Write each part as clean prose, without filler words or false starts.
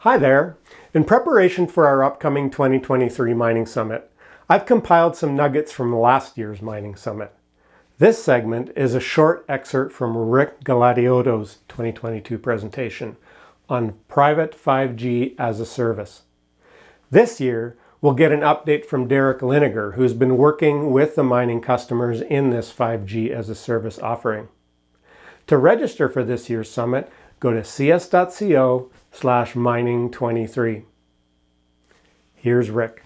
Hi there. In preparation for our upcoming 2023 Mining Summit, I've compiled some nuggets from last year's Mining Summit. This segment is a short excerpt from Rick Galatioto's 2022 presentation on private 5G as a service. This year, we'll get an update from Derrick Linegar, who's been working with the mining customers in this 5G as a service offering. To register for this year's summit, go to cs.co/mining23. Here's Rick.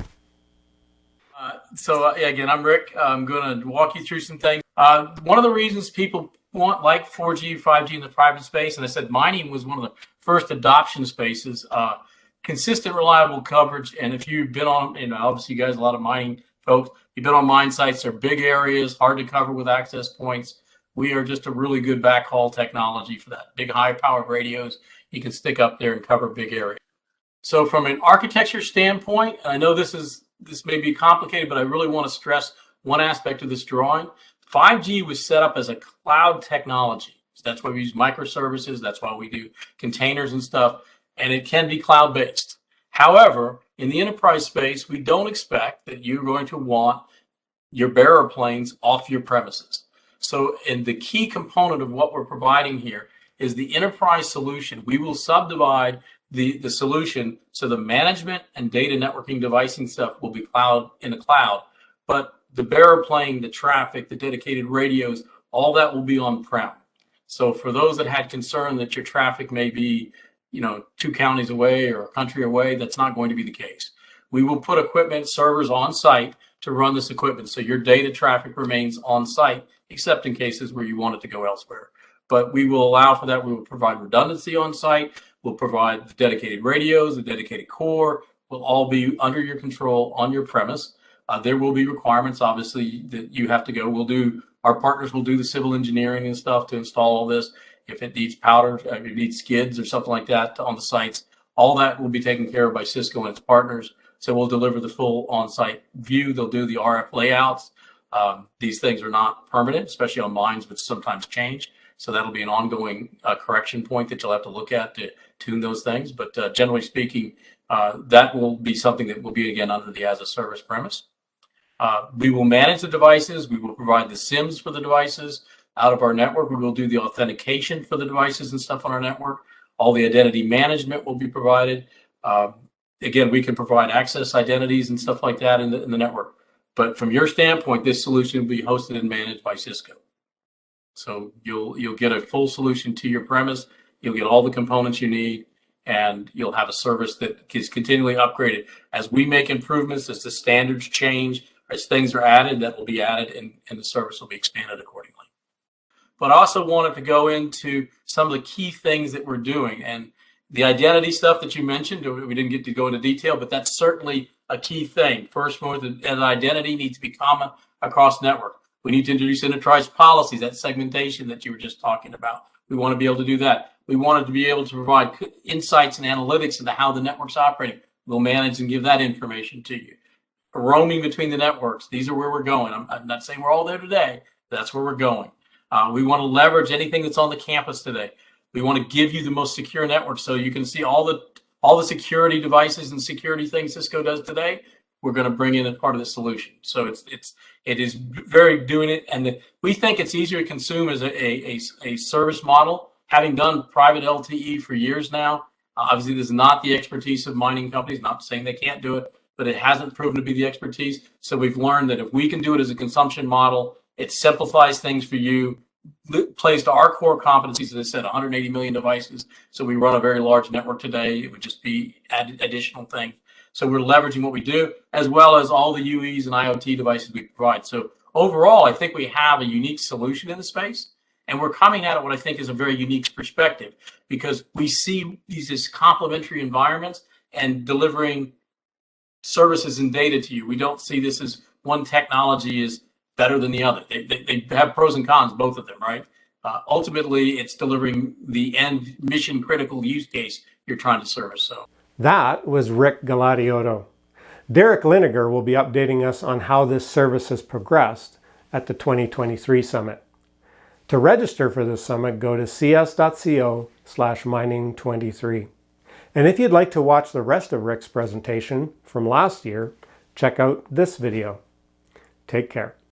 Again, I'm Rick. I'm going to walk you through some things. One of the reasons people want like 4G, 5G in the private space, and I said mining was one of the first adoption spaces, consistent, reliable coverage. And if you've been on, obviously you guys, a lot of mining folks, you've been on mine sites, they're big areas, hard to cover with access points. We are just a really good backhaul technology for that. Big high-powered radios you can stick up there and cover big areas. So from an architecture standpoint, I know this may be complicated, but I really want to stress one aspect of this drawing. 5G was set up as a cloud technology. So that's why we use microservices. That's why we do containers and stuff. And it can be cloud-based. However, in the enterprise space, we don't expect that you're going to want your bearer planes off your premises. So, and the key component of what we're providing here is the enterprise solution. We will subdivide the solution so the management and data networking devicing stuff will be in the cloud, but the bearer plane, the traffic, the dedicated radios, all that will be on-prem. So for those that had concern that your traffic may be, 2 counties away or a country away, that's not going to be the case. We will put equipment, servers on site to run this equipment, so your data traffic remains on site, except in cases where you want it to go elsewhere. But we will allow for that. We will provide redundancy on site. We'll provide the dedicated radios, the dedicated core will all be under your control on your premise. There will be requirements, obviously, that you have to go. Our partners will do the civil engineering and stuff to install all this. If it needs powder, if it needs skids or something like that on the sites, all that will be taken care of by Cisco and its partners. So we'll deliver the full on-site view. They'll do the RF layouts. These things are not permanent, especially on mines, which sometimes change. So that'll be an ongoing correction point that you'll have to look at to tune those things. But generally speaking, that will be something that will be, again, under the as-a-service premise. We will manage the devices. We will provide the SIMs for the devices out of our network. We will do the authentication for the devices and stuff on our network. All the identity management will be provided. Again, we can provide access identities and stuff like that in the network. But from your standpoint, this solution will be hosted and managed by Cisco. So you'll get a full solution to your premise. You'll get all the components you need, and you'll have a service that is continually upgraded. As we make improvements, as the standards change, as things are added, that will be added, and the service will be expanded accordingly. But I also wanted to go into some of the key things that we're doing. And the identity stuff that you mentioned, we didn't get to go into detail, but that's certainly a key thing. First, an identity needs to be common across network. We need to introduce enterprise policies, that segmentation that you were just talking about. We want to be able to do that. We wanted to be able to provide insights and analytics into how the network's operating. We'll manage and give that information to you. Roaming between the networks, these are where we're going. I'm not saying we're all there today, but that's where we're going. We want to leverage anything that's on the campus today. We want to give you the most secure network, so you can see all the security devices and security things Cisco does today. We're going to bring in as part of the solution. So it is very doing it, and we think it's easier to consume as a service model. Having done private LTE for years now, obviously this is not the expertise of mining companies. Not saying they can't do it, but it hasn't proven to be the expertise. So we've learned that if we can do it as a consumption model, it simplifies things for you. Plays to our core competencies, as I said, 180 million devices. So we run a very large network today. It would just be additional things. So we're leveraging what we do, as well as all the UEs and IoT devices we provide. So overall, I think we have a unique solution in the space, and we're coming at it what I think is a very unique perspective, because we see these complementary environments and delivering services and data to you. We don't see this as one technology is better than the other. They have pros and cons, both of them, right? Ultimately, it's delivering the end mission critical use case you're trying to service. So that was Rick Galatioto. Derrick Linegar will be updating us on how this service has progressed at the 2023 summit. To register for this summit, go to cs.co/mining23. And if you'd like to watch the rest of Rick's presentation from last year, check out this video. Take care.